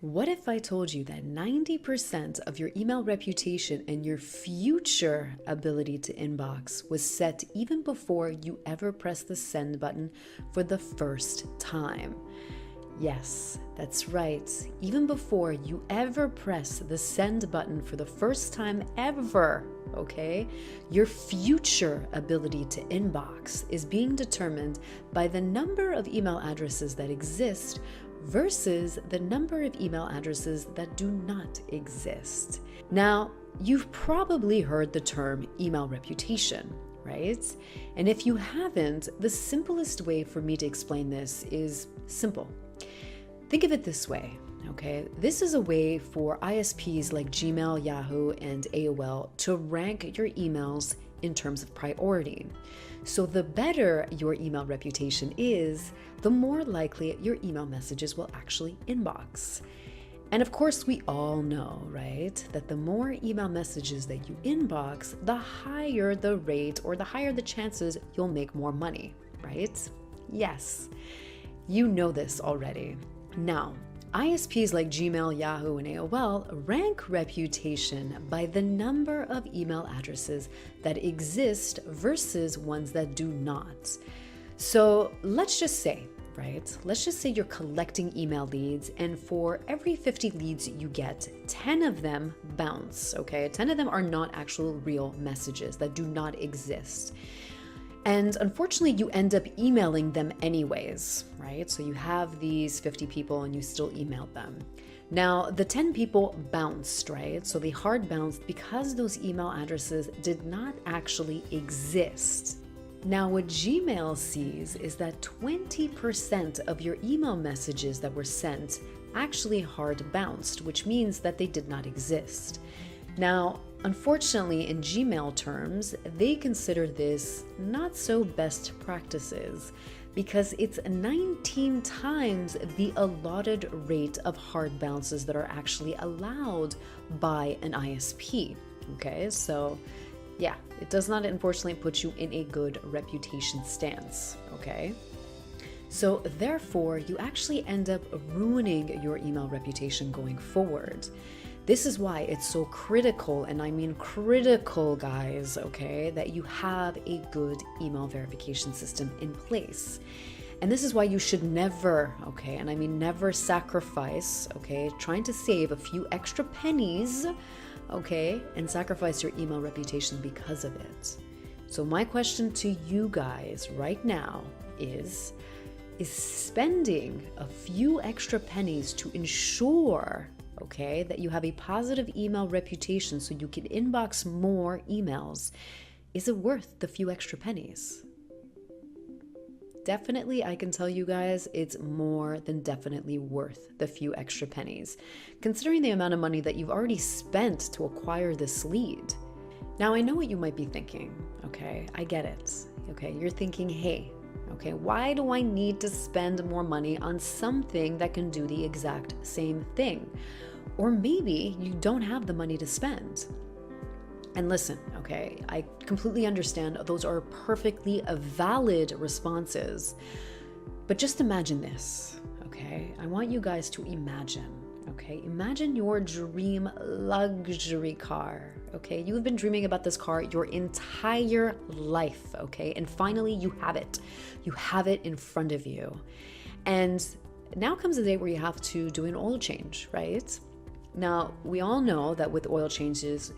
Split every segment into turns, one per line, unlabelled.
What if I told you that 90% of your email reputation and your future ability to inbox was set even before you ever press the send button for the first time? Yes, that's right. Even before you ever press the send button for the first time ever, okay? Your future ability to inbox is being determined by the number of email addresses that exist versus the number of email addresses that do not exist. Now, you've probably heard the term email reputation, right? And if you haven't, the simplest way for me to explain this is simple. Think of it this way, okay? This is a way for ISPs like Gmail, Yahoo, and AOL to rank your emails in terms of priority. So the better your email reputation is, the more likely your email messages will actually inbox. And of course, we all know, right, that the more email messages that you inbox, the higher the rate or the higher the chances you'll make more money, right? Yes, you know this already. Now, ISPs like Gmail, Yahoo, and AOL rank reputation by the number of email addresses that exist versus ones that do not. So let's just say, right? Let's just say you're collecting email leads, and for every 50 leads you get, 10 of them bounce, okay? 10 of them are not actual real messages that do not exist. And unfortunately, you end up emailing them anyways, right? So you have these 50 people and you still emailed them. Now, the 10 people bounced, right? So they hard bounced because those email addresses did not actually exist. Now, what Gmail sees is that 20% of your email messages that were sent actually hard bounced, which means that they did not exist. Now, unfortunately, in Gmail terms, they consider this not so best practices because it's 19 times the allotted rate of hard bounces that are actually allowed by an ISP. Okay, so yeah, it does not unfortunately put you in a good reputation stance. Okay. So therefore, you actually end up ruining your email reputation going forward. This is why it's so critical, and I mean critical, guys, okay, that you have a good email verification system in place. And this is why you should never, okay, and I mean never sacrifice, okay, trying to save a few extra pennies, okay, and sacrifice your email reputation because of it. So my question to you guys right now is spending a few extra pennies to ensure, okay, that you have a positive email reputation so you can inbox more emails, is it worth the few extra pennies? Definitely, I can tell you guys, it's more than definitely worth the few extra pennies, considering the amount of money that you've already spent to acquire this lead. Now, I know what you might be thinking, okay? I get it, okay? You're thinking, hey, okay, why do I need to spend more money on something that can do the exact same thing? Or maybe you don't have the money to spend. And listen, okay, I completely understand those are perfectly valid responses. But just imagine this, okay? I want you guys to imagine, okay? Imagine your dream luxury car, okay? You have been dreaming about this car your entire life, okay? And finally you have it. You have it in front of you. And now comes the day where you have to do an oil change, right? Now, we all know that with oil changes,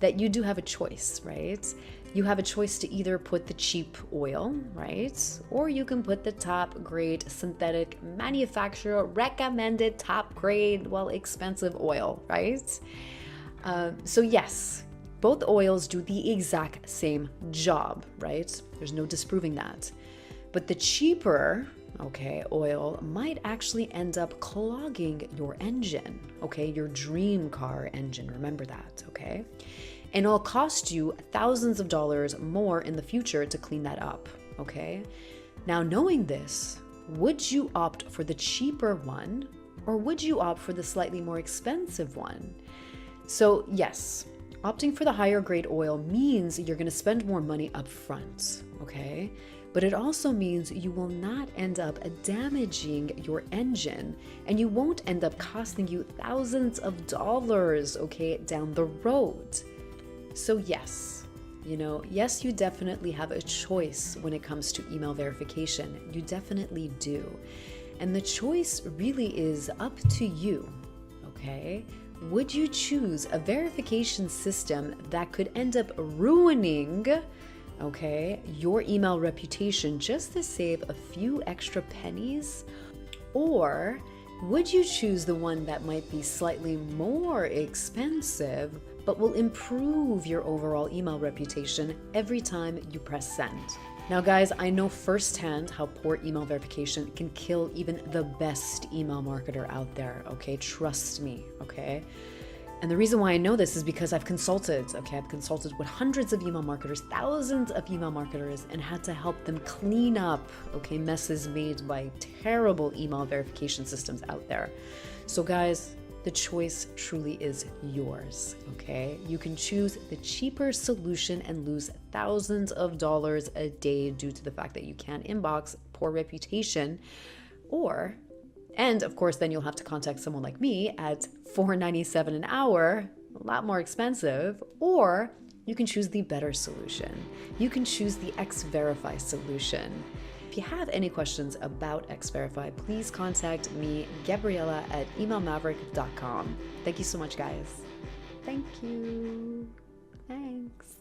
that you do have a choice, right? You have a choice to either put the cheap oil, right? Or you can put the top grade synthetic manufacturer recommended top grade, well, expensive oil, right? So yes, both oils do the exact same job, right? There's no disproving that. But the cheaper, okay, oil might actually end up clogging your engine, okay, your dream car engine, remember that, okay? And it'll cost you thousands of dollars more in the future to clean that up, okay? Now, knowing this, would you opt for the cheaper one or would you opt for the slightly more expensive one? So yes, opting for the higher grade oil means you're gonna spend more money up front, okay? but it also means you will not end up damaging your engine, and you won't end up costing you thousands of dollars, okay, down the road. So yes, yes, you definitely have a choice when it comes to email verification. You definitely do. And the choice really is up to you, okay? Would you choose a verification system that could end up ruining, okay, your email reputation just to save a few extra pennies? Or would you choose the one that might be slightly more expensive, but will improve your overall email reputation every time you press send? Now guys, I know firsthand how poor email verification can kill even the best email marketer out there, okay? Trust me, okay? And the reason why I know this is because I've consulted with hundreds of email marketers, thousands of email marketers, and had to help them clean up, okay, messes made by terrible email verification systems out there. So guys, the choice truly is yours, okay? You can choose the cheaper solution and lose thousands of dollars a day due to the fact that you can't inbox, poor reputation, and of course, then you'll have to contact someone like me at $4.97 an hour, a lot more expensive, or you can choose the better solution. You can choose the Xverify solution. If you have any questions about Xverify, please contact me, Gabriella, at emailmaverick.com. Thank you so much, guys. Thank you. Thanks.